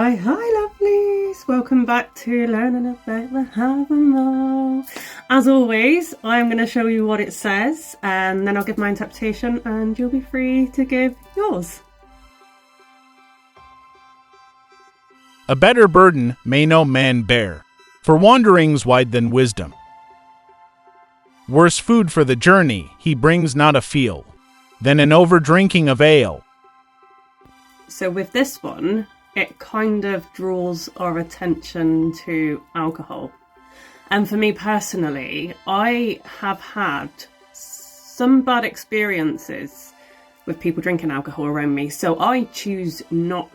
Hi lovelies, welcome back to Learning About the Hávamál. As always, I'm going to show you what it says and then I'll give my interpretation and you'll be free to give yours. A better burden may no man bear, for wanderings wide than wisdom. Worse food for the journey he brings not afield, than an over-drinking of ale. So with this one, it kind of draws our attention to alcohol. And for me personally, I have had some bad experiences with people drinking alcohol around me. So I choose not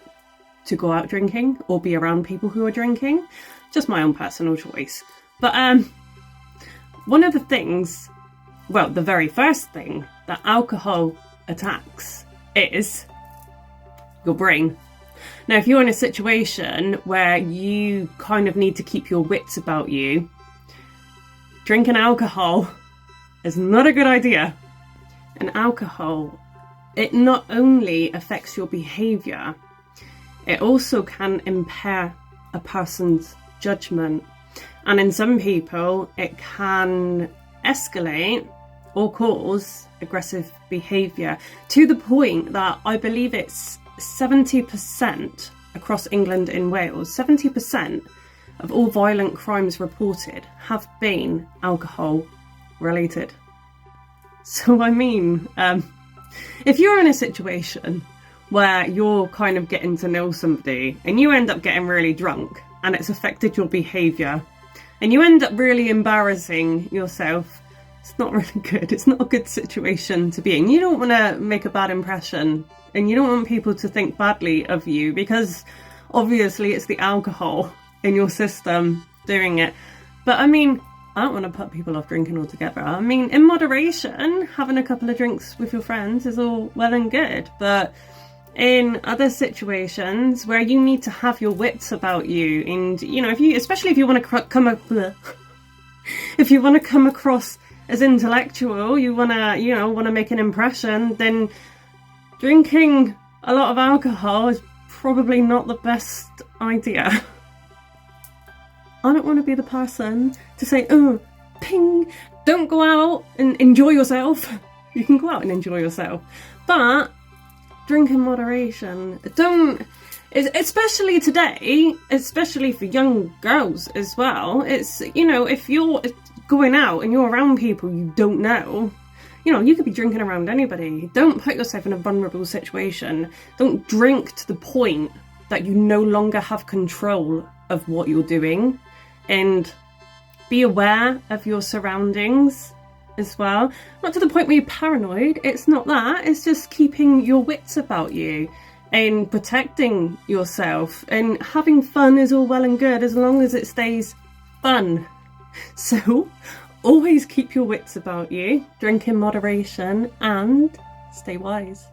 to go out drinking or be around people who are drinking. Just my own personal choice. But one of the things, well, the very first thing that alcohol attacks is your brain. Now, if you're in a situation where you kind of need to keep your wits about you, drinking alcohol is not a good idea. And alcohol, it not only affects your behaviour, it also can impair a person's judgment. And in some people, it can escalate or cause aggressive behaviour to the point that I believe it's 70% across England and Wales, 70% of all violent crimes reported have been alcohol related. So I mean, if you're in a situation where you're kind of getting to know somebody and you end up getting really drunk and it's affected your behaviour and you end up really embarrassing yourself, it's not really good. It's not a good situation to be in. You don't want to make a bad impression and you don't want people to think badly of you because obviously it's the alcohol in your system doing it. But I mean, I don't want to put people off drinking altogether. I mean, in moderation, having a couple of drinks with your friends is all well and good. But in other situations where you need to have your wits about you and, you know, especially if you want to come across as intellectual, you want to make an impression, then drinking a lot of alcohol is probably not the best idea. I don't want to be the person to say, oh, ping, don't go out and enjoy yourself. You can go out and enjoy yourself, but drink in moderation. Don't, especially today, especially for young girls as well. It's, you know, if you're going out and you're around people you don't know, you know, you could be drinking around anybody. Don't put yourself in a vulnerable situation. Don't drink to the point that you no longer have control of what you're doing. And be aware of your surroundings as well. Not to the point where you're paranoid. It's not that. It's just keeping your wits about you and protecting yourself. And having fun is all well and good as long as it stays fun. So, always keep your wits about you, drink in moderation, and stay wise.